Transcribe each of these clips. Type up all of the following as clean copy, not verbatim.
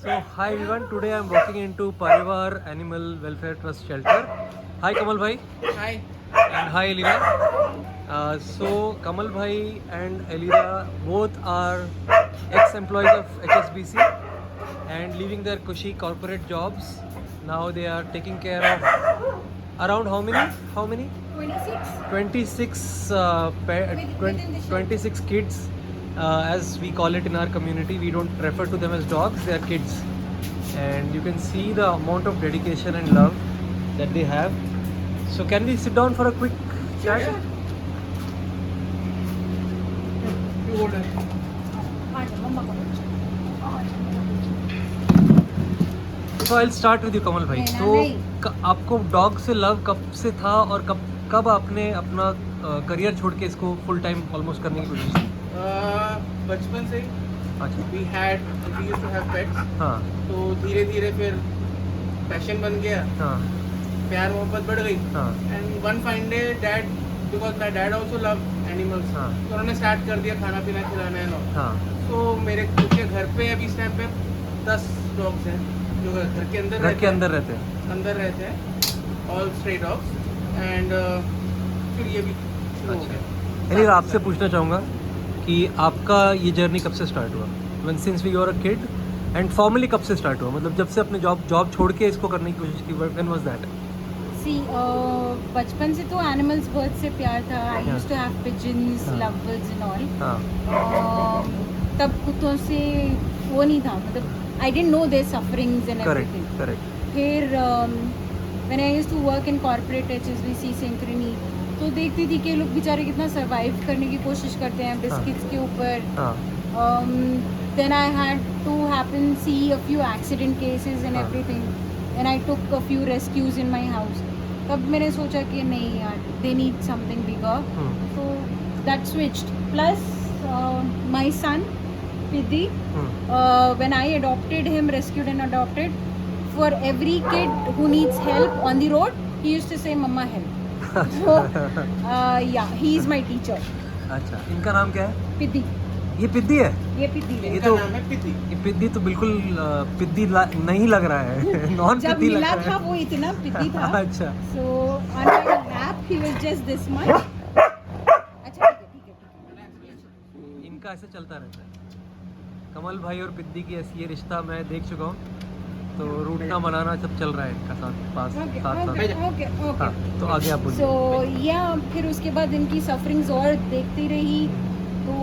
So hi everyone, today I am walking into Parivar Animal Welfare Trust Shelter. Hi Kamal bhai. Hi. And hi Elira. So Kamal bhai and Elira both are ex-employees of HSBC and leaving their cushy corporate jobs. Now they are taking care of around how many? How many? 26. 26 Within the shelter. 26 kids, as we call it in our community. We don't refer to them as dogs, they are kids. And you can see the amount of dedication and love that they have. So can we sit down for a quick chat? You hold it. So I'll start with you Kamal भाई. नहीं, तो नहीं. आपको dog से love कब से था और कब आपने अपना करियर छोड़ के इसको फुल टाइम ऑलमोस्ट करने की कोशिश की? बचपन से अच्छा. We used to have pets, हाँ तो धीरे धीरे फिर पैशन बन गया, हाँ प्यार मोहब्बत बढ़ गई. हाँ and one fine day dad, because my dad also love animals, हाँ. तो उन्होंने स्टार्ट कर दिया खाना पीना खिलाना है. हाँ. तो मेरे खुद के घर पे अभी इस टाइम पे 10 डॉग्स हैं जो घर के अंदर घर के अंदर रहते हैं. अंदर रहते हैं, ऑल स्ट्रे डॉग्स. एंड फिर ये भी शुरू हो गया. अनिल आपसे पूछना चाहूँगा कि आपका ये जर्नी कब से स्टार्ट हुआ? When since you are a kid and formally कब से स्टार्ट हुआ? मतलब जब से अपने जॉब छोड़ के इसको करने की कोशिश की, व्हेन वाज दैट? सी बचपन से तो एनिमल्स बर्ड से प्यार था. I used to have pigeons, हाँ. Love birds and all. हाँ. तब कुत्तों से वो नहीं था, मतलब I didn't know their sufferings and correct everything. Correct. फिर when I used to work in corporate HSBC Synchrony, तो देखती थी कि ये लोग बेचारे कितना सर्वाइव करने की कोशिश करते हैं बिस्किट्स के ऊपर. हाँ. Then I had to see a few accident cases and हाँ. everything, and I took a few rescues in my house. तब मैंने सोचा कि नहीं यार, they need something bigger, so that switched. Plus my son Piddi, when I adopted him, rescued and adopted, for every kid who needs help on the road, he used to say mama help. So yeah, he is my teacher. अच्छा, इनका नाम क्या है? Piddi. ये पिद्दी है? ये Piddi है. ये इनका तो- नाम है पिद्दी. ये पिद्दी तो बिल्कुल पिद्दी नहीं लग रहा है. नॉन जब पिद्दी लग मिला रहा था है. वो इतना पिद्दी था. अच्छा. So on my lap he was just this much. अच्छा ठीक है. इनका ऐसे चलता रहता है. कमल भाई और पिद्दी की ऐसी ये रिश्ता मैं देख चुका हूँ. तो रूठना मनाना सब चल रहा है इनका साथ Okay, साथ. okay. हाँ, तो आगे आप बोलिए. So yeah, फिर उसके बाद इनकी सफरिंग्स और देखती रही. तो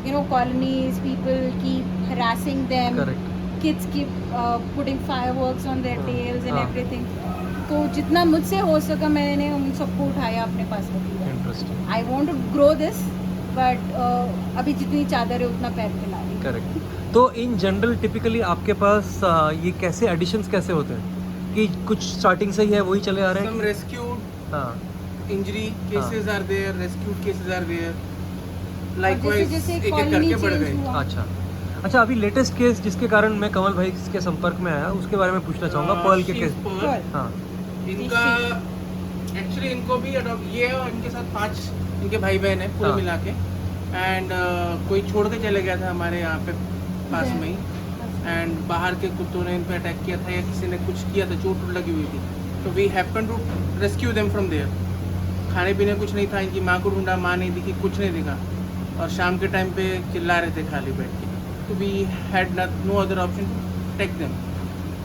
you know, colonies, people keep harassing them. Correct. Kids keep putting fireworks on their tails and हाँ. everything. तो जितना मुझसे हो सका मैंने उन सबको उठाया, अपने पास रख लिया. Interesting. I want to grow this, but अभी जितनी चादर है उतना पैर फैला रही. करेक्ट. तो इन जनरल टिपिकली आपके पास ये कैसे एडिशंस कैसे होते हैं कि कुछ स्टार्टिंग से ही है वही चले आ रहे हैं Some कि? rescued, हाँ. injury cases are there, rescued cases are there. और Likewise, जैसे एक एक colony करके बढ़ change गए. हुआ. अच्छा अभी लेटेस्ट केस जिसके कारण मैं कमल भाई के संपर्क में आया उसके बारे में पूछना चाहूँगा. पर्ल के केस. Pearl. हाँ. इनका एक्चुअली इनको भी अडॉप्ट, ये और इनके साथ 5 इनके भाई बहन है पूरे हाँ. मिला के. एंड कोई छोड़ के चले गया था हमारे यहाँ पे पास में ही, एंड बाहर के कुत्तों ने इन पे अटैक किया था या किसी ने कुछ किया था, चोट लगी हुई थी. तो we happen to rescue them from there. खाने पीने कुछ नहीं था, इनकी माँ को ढूंढा, माँ नहीं दिखी, कुछ नहीं दिखा, और शाम के टाइम पे चिल्ला रहे थे खाली बैठ के. तो we had no other option to take them.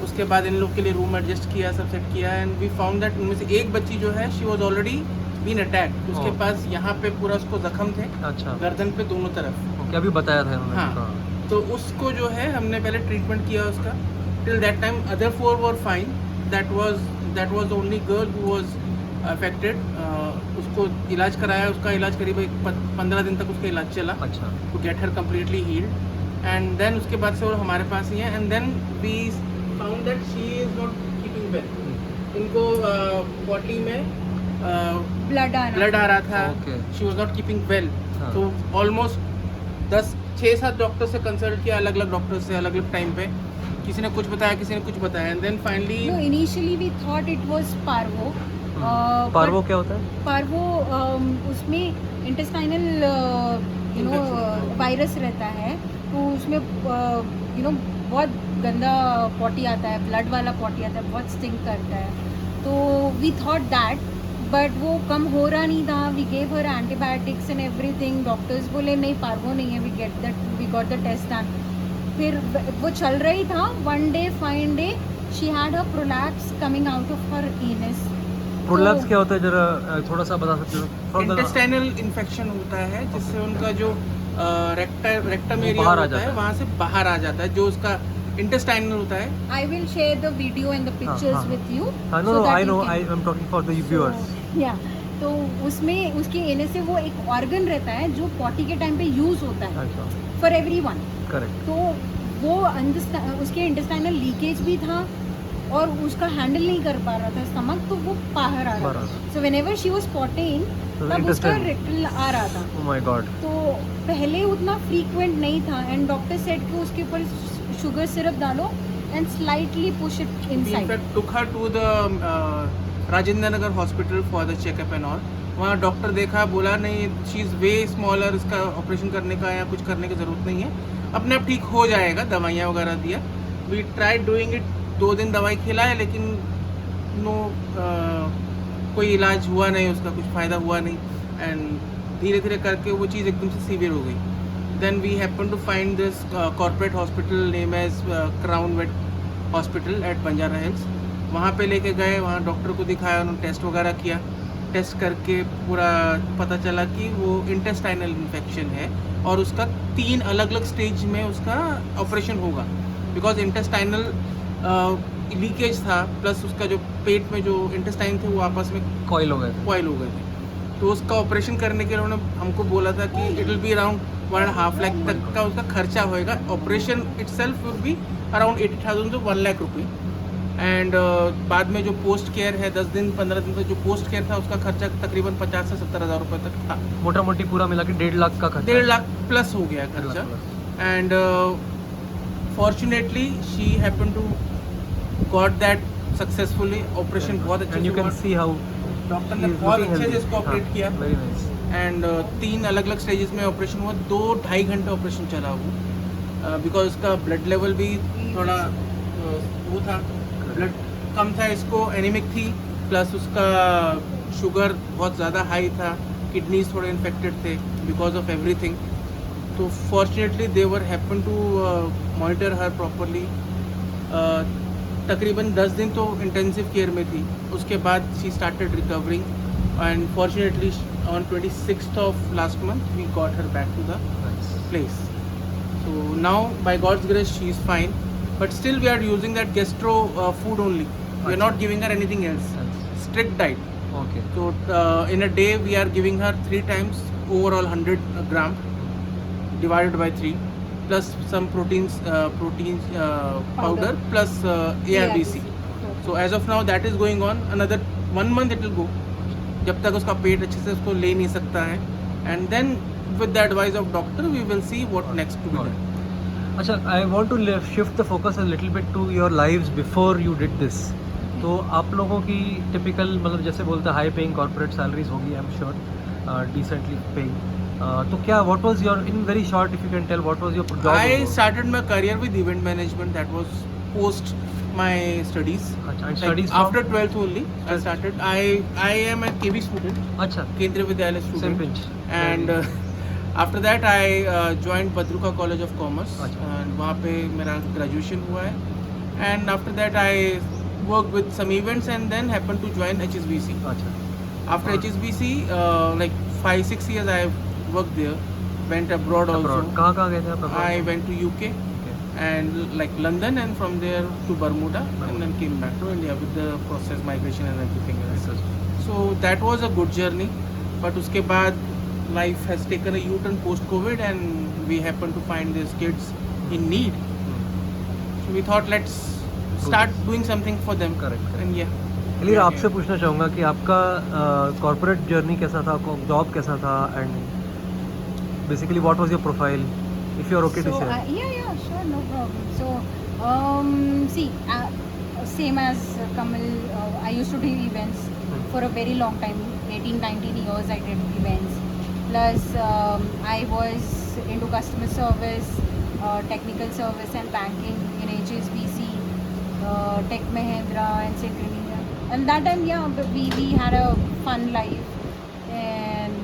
उसके बाद इन लोग के लिए रूम एडजस्ट किया, सब सेट किया, एंड वी फाउंड दैट उनमें से एक बच्ची जो है she was already been attacked. उसके Oh. पास यहाँ पे पूरा उसको जख्म थे, अच्छा. गर्दन पे दोनों तरफ. ओके, अभी बताया था इन्होंने. हाँ. तो उसको जो है हमने पहले ट्रीटमेंट किया उसका. Till that time other 4 were fine. That was only girl who was affected. उसको इलाज कराया, उसका इलाज करीब 15 दिन तक उसका इलाज चला अच्छा. To get her completely healed. And then उसके बाद से वो हमारे पास ही है. And then we found that she is not keeping well. इनको बॉडी में ब्लड आ रहा था. Okay. She was not keeping well. हाँ. तो ऑलमोस्ट 6-7 डॉक्टर से कंसल्ट किया, अलग अलग डॉक्टर से अलग अलग टाइम पे. किसी ने कुछ बताया, किसी ने कुछ बताया, and then finally No, initially we thought it was parvo. Parvo but क्या होता है? parvo उसमें intestinal वायरस रहता है, तो उसमें बहुत गंदा पॉटी आता है, ब्लड वाला पॉटी आता है, बहुत स्टिंक करता है. तो वी थॉट दैट, बट वो कम हो रहा नहीं था. We gave her antibiotics and everything. Doctors बोले नहीं पार्वो नहीं है, we got the test done. फिर वो चल रही था. One day fine day she had a prolapse coming out of her anus. Prolapse क्या होता है, जरा थोड़ा सा बता सकते हो? From the- इंटेस्टाइनल इन्फेक्शन होता है जिससे उनका जो रेक्टम वो एरिया बाहर आ होता जाता है है। वहाँ से बाहर आ जाता है, जो उसका इंटेस्टाइनल होता है. I will share the video and the pictures हाँ. with you. हाँ, no, I know, I am talking for the viewers. या तो उसमें उसके एने से वो एक ऑर्गन रहता है जो पॉटी के टाइम पे यूज होता है अच्छा, फॉर एवरीवन. करेक्ट. तो वो उसके इंटेस्टाइनल लीकेज भी था और उसका हैंडल नहीं कर पा रहा था स्टमक, तो वो बाहर आ रहा बाहर आ था. So whenever she was potting तो तब उसका intestine- रेक्टल आ रहा था. Oh my God. तो पहले उतना फ्रीक्वेंट नहीं था एंड डॉक्टर सेड कि उसके ऊपर शुगर सिरप डालो and slightly push it We in inside. fact took her to the Rajendra Nagar hospital for the checkup and all. वहाँ डॉक्टर देखा, बोला नहीं शी इज़ वे स्मॉलर, इसका ऑपरेशन करने का या कुछ करने की ज़रूरत नहीं है, अपने आप ठीक हो जाएगा. दवाइयाँ वगैरह दिया. We try doing it. 2 दिन दवाई खिलाए लेकिन नो कोई इलाज हुआ नहीं, उसका कुछ फ़ायदा हुआ नहीं. एंड धीरे धीरे करके वो चीज़ एकदम से सीवियर हो गई. Then we happen to find this corporate hospital name as Crown Vet Hospital at Banjara Hills. वहाँ पे लेके गए, वहाँ डॉक्टर को दिखाया, उन्होंने टेस्ट वगैरह किया. टेस्ट करके पूरा पता चला कि वो इंटेस्टाइनल इन्फेक्शन है और उसका 3 अलग अलग स्टेज में उसका ऑपरेशन होगा. बिकॉज इंटेस्टाइनल लीकेज था प्लस उसका जो पेट में जो इंटेस्टाइन थे वो आपस में कॉइल हो गए थे. कॉइल हो गए थे. तो उसका ऑपरेशन करने के लिए उन्होंने हमको बोला था कि it will be around 1.5 lakh तक का उसका खर्चा होएगा. Operation itself will be around 80,000 to 1 lakh रुपये. एंड बाद में जो पोस्ट केयर है 10 दिन 15 दिन तक जो पोस्ट केयर था उसका खर्चा तकरीबन 50 से 70 हज़ार रुपये तक था. मोटा मोटी पूरा मिला के 1.5 लाख का खर्चा. 1.5 लाख प्लस हो गया 1.5 लाख खर्चा. plus. And fortunately she happen to got that successfully. Operation बहुत अच्छे And you से can हुआ. see how डॉक्टर he ने is बहुत looking अच्छे से healthy. इसको ऑपरेट किया. Very nice. एंड 3 अलग अलग स्टेजेस में ऑपरेशन हुआ. 2-2.5 घंटे ऑपरेशन चला वो. बिकॉज उसका ब्लड लेवल भी थोड़ा वो था, ब्लड कम था, इसको एनीमिक थी, प्लस उसका शुगर बहुत ज़्यादा हाई था, किडनीज थोड़े इन्फेक्टेड थे बिकॉज ऑफ एवरीथिंग. तो fortunately they were happen to monitor her properly. तकरीबन 10 दिन तो इंटेंसिव केयर में थी. उसके बाद she started recovering and fortunately on 26th of last month we got her back to the Nice. place. So now by God's grace she is fine, but still we are using that gastro food only. We are not giving her anything else. Nice. Strict diet. Okay. So in a day we are giving her 3 times overall 100 gram divided by 3 plus some proteins powder plus ARBC. So as of now that is going on. Another 1 month it will go जब तक उसका पेट अच्छे से उसको ले नहीं सकता है. And then with the advice of doctor we will see what next to be done. अच्छा, I want to shift the focus a little bit to your lives before you did this. तो आप लोगों की typical मतलब जैसे बोलते हैं high paying corporate salaries होगी, I am sure, decently paying. तो क्या what was your, in very short if you can tell, what was your job? I started my career with event management. That was post my studies. अच्छा, and Like studies after 12th only I started. I am a KB student, अच्छा, Kendriya Vidyalaya same student. pinch. And after that I joined Badruka College of Commerce. अच्छा. And वहाँ पे मेरा graduation हुआ है. And after that I worked with some events and then happened to join HSBC. अच्छा, After HSBC, like 5-6 years I worked there. Went abroad also. कहाँ गए थे आप? I went to UK and like London, and from there to Bermuda, and then came back to India with the process migration and everything else. So that was a good journey, but uske baad life has taken a U-turn post COVID and we happen to find these kids in need. So we thought let's start doing something for them. Correct. And yeah. एलिरा, आपसे पूछना चाहूँगा कि आपका corporate journey कैसा था, job कैसा था, and basically what was your profile, if you are okay to So, share. yeah, sure, no problem. So, see, same as Kamal, I used to do events for a very long time, 18-19 years I did events. Plus, I was into customer service, technical service and banking Tech Mahindra and Synchronia. And that time, yeah, we had a fun life. And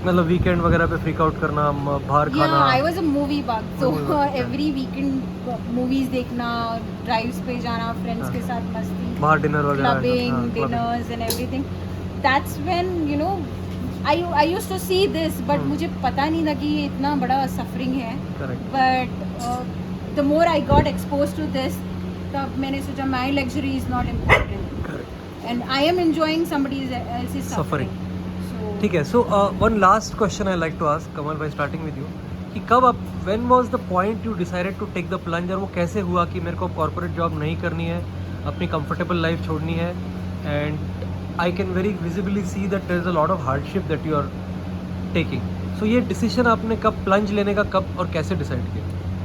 मतलब weekend वगैरह पे freak out करना, बाहर yeah, खाना. I was a movie bug. So Movie bug, yeah. every weekend movies देखना, drives पे जाना, friends हाँ. के साथ मस्ती, बाहर डिनर वगैरह. clubbing, हाँ, clubbing. dinners and everything. That's when, you know, I used to see this, but मुझे पता नहीं था कि ये इतना बड़ा suffering है. Correct. But the more I got exposed to this, तब मैंने सोचा my luxury is not important. Correct. And I am enjoying somebody else's suffering. So ठीक है. So one last question I like to ask Kamal भाई, starting with you, कि कब आप, when was the point you decided to take the plunge, और वो कैसे हुआ कि मेरे को कॉर्पोरेट जॉब नहीं करनी है, अपनी कंफर्टेबल लाइफ छोड़नी है, and I can very visibly see that there is a lot of hardship that you are taking. So ये डिसीजन आपने कब, प्लंज लेने का कब और कैसे डिसाइड किया?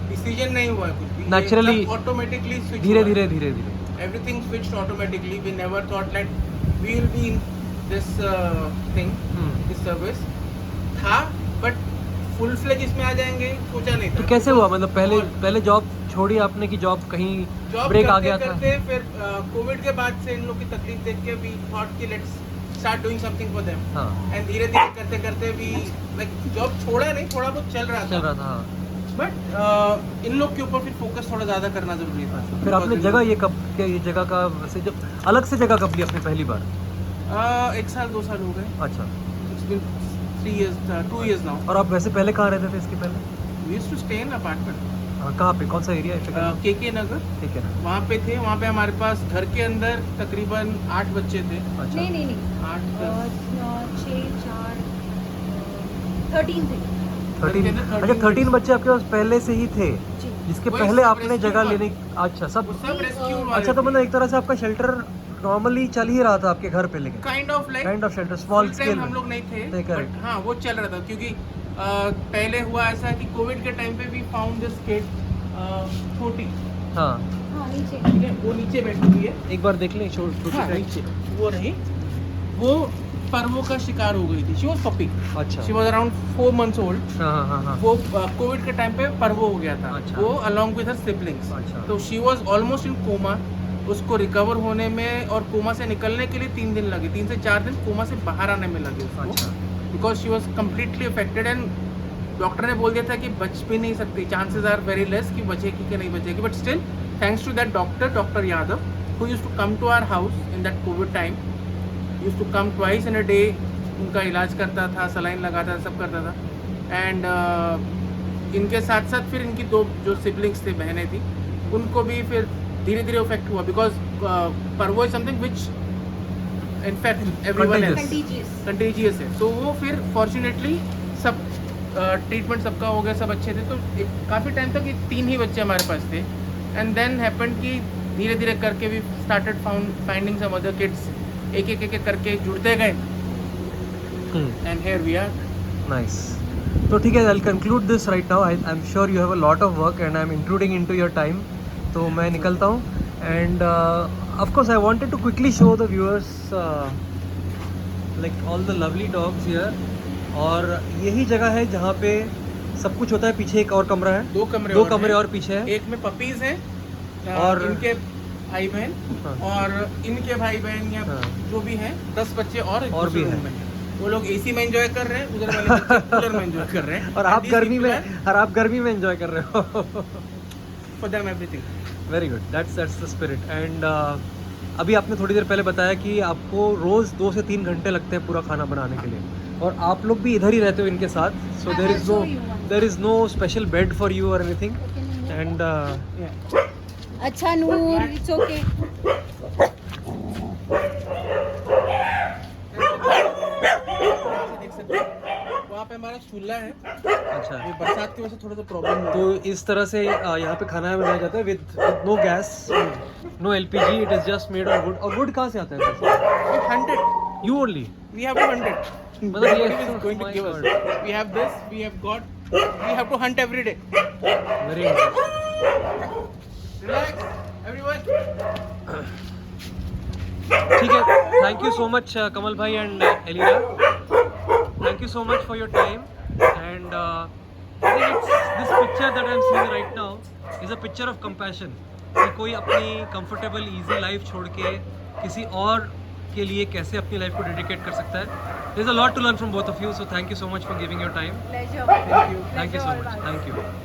डिसीजन नहीं हुआ है कुछ भी. Naturally, automatically switch. धीरे धीरे धीरे धीरे. Everything switched automatically. We never thought that we will be in this thing, this service. था, but full fledged इसमें आ जाएंगे सोचा नहीं था. तो कैसे हुआ, मतलब पहले जॉब छोड़ी आपने कि जॉब कहीं जॉब ब्रेक आ गया करते था? फिर कोविड के बाद से इन लोग की तकलीफ देख के we thought कि let's start doing something for them. हाँ, And धीरे धीरे करते करते भी like जॉब छोड़ा नहीं, थोड़ा बहुत चल रहा चल था. रहा था. हाँ. बट इन लोग के ऊपर फिर फोकस थोड़ा ज़्यादा करना जरूरी था. फिर आपने जगह ये कब, क्या ये जगह का वैसे जब अलग से जगह कब ली आपने पहली बार? 1 साल 2 साल हो गए. अच्छा. It's been 3 years, 2 years now. और आप वैसे पहले कहाँ रहते थे इसके पहले? We used to stay in apartment. हाँ, कहाँ पे, कौन सा एरिया है? केके नगर. ठीक है ना. वहाँ पे थे. वहाँ पे हमारे पास घर के अंदर तकरीबन 8 बच्चे थे. अच्छा. नहीं 8 10. 6 4 13 थे. 13. अच्छा, 13 बच्चे आपके पास पहले से ही थे, जी. जिसके वही पहले सब आपने rescue जगह वाले. लेने. अच्छा, सब. वो सब रेस्क्यू अच्छा, तो मतलब एक तरह से आपका शेल्टर नॉर्मली चल ही रहा था आपके घर पे, लेकिन kind of like kind of shelter small scale. हम लोग नहीं थे. नहीं, correct. बट हाँ वो चल रहा था क्योंकि पहले हुआ ऐसा कि कोविड के टाइम पे भी फाउंड दिस किड छोटी. हाँ, हाँ नीचे. ठीक है, वो नीचे बैठी हुई है. एक बार देख लें. छोटी हाँ, नीचे वो रही. वो पर्वों का शिकार हो गई थी. She was puppy. अच्छा. She was around 4 months old. हाँ हाँ हाँ हाँ. वो कोविड के टाइम पे पर्वो हो गया था. अच्छा. वो अलोंग विद हर सिबलिंग्स. अच्छा. तो she was almost in coma. उसको रिकवर होने में और कोमा से निकलने के लिए 3 दिन लगे. 3 से 4 दिन कोमा से बाहर आने में लगे उसको. अच्छा. Because she was completely affected and doctor ने बोल दिया था कि बच भी नहीं सकती. चांसेस आर वेरी लेस कि बचेगी कि नहीं बचेगी. But still thanks to that doctor Yadav who used to come to our house in that Covid time. Used to come twice in a day. उनका इलाज करता था, सलाइन लगाता था, सब करता था. एंड इनके साथ साथ फिर इनकी 2 जो सिबलिंग्स थे, बहनें थी, उनको भी फिर धीरे धीरे इफेक्ट हुआ. बिकॉज पर्वो is something which in fact everyone Contagious. Contagious है. तो वो फिर फॉर्चुनेटली सब ट्रीटमेंट सबका हो गया, सब अच्छे थे. तो काफ़ी टाइम तक ये 3 ही बच्चे हमारे पास थे. एंड देन हैपेंड कि धीरे धीरे करके we started finding some other kids. एक एक करके जुड़ते गए. And here we are. Nice. तो ठीक है, I conclude this right now. I am sure you have a lot of work and I am intruding into your time. तो मैं निकलता हूँ. And of course I wanted to quickly show the viewers like all the lovely dogs here. और यही जगह है जहाँ पे सब कुछ होता है. पीछे एक और कमरा है, 2 कमरे 2 और कमरे हैं. और पीछे है. एक में पपीज हैं और- और इनके भाई बहन. हाँ. और इनके भाई बहन या हाँ. जो भी हैं 10 बच्चे और एक और भी दूसरे हैं. रूम में. वो लोग एसी में एंजॉय कर रहे हैं. उधर वाले बच्चे कूलर में एंजॉय कर रहे हैं. और आप गर्मी में, एंजॉय कर रहे हो. For them everything. Very good. That's the spirit. And अभी आपने थोड़ी देर पहले बताया कि आपको रोज़ 2 से 3 घंटे लगते हैं पूरा खाना बनाने के लिए, और आप लोग भी इधर ही रहते हो इनके साथ. So there is no special bed for you और एनीथिंग. एंड अच्छा नूर, इट्स ओके. देख सकते हैं वहाँ पे हमारा चूल्हा है. अच्छा, ये बरसात की वजह से थोड़ा सा प्रॉब्लम तो इस तरह से यहाँ पे खाना बनाया जाता है with no gas, no LPG. It is just made of wood. और वुड कहाँ से आता है? 100. You only. We have to hunt it. मतलब ये- Nobody is going to my give us. God. We have this. We have got. We have to hunt every day. Very Relax, everyone. ठीक है. Thank you so much Kamal भाई and Elira. Thank you so much for your time. And I think it's this picture that I'm seeing right now is a picture of compassion. कि कोई अपनी comfortable easy life छोड़ के किसी और के लिए कैसे अपनी लाइफ को डेडिकेट कर सकता है. There's a lot to learn from both of you, so thank you so much for giving your time. Pleasure. Thank you. Thank you so Pleasure all much. ours. Thank you.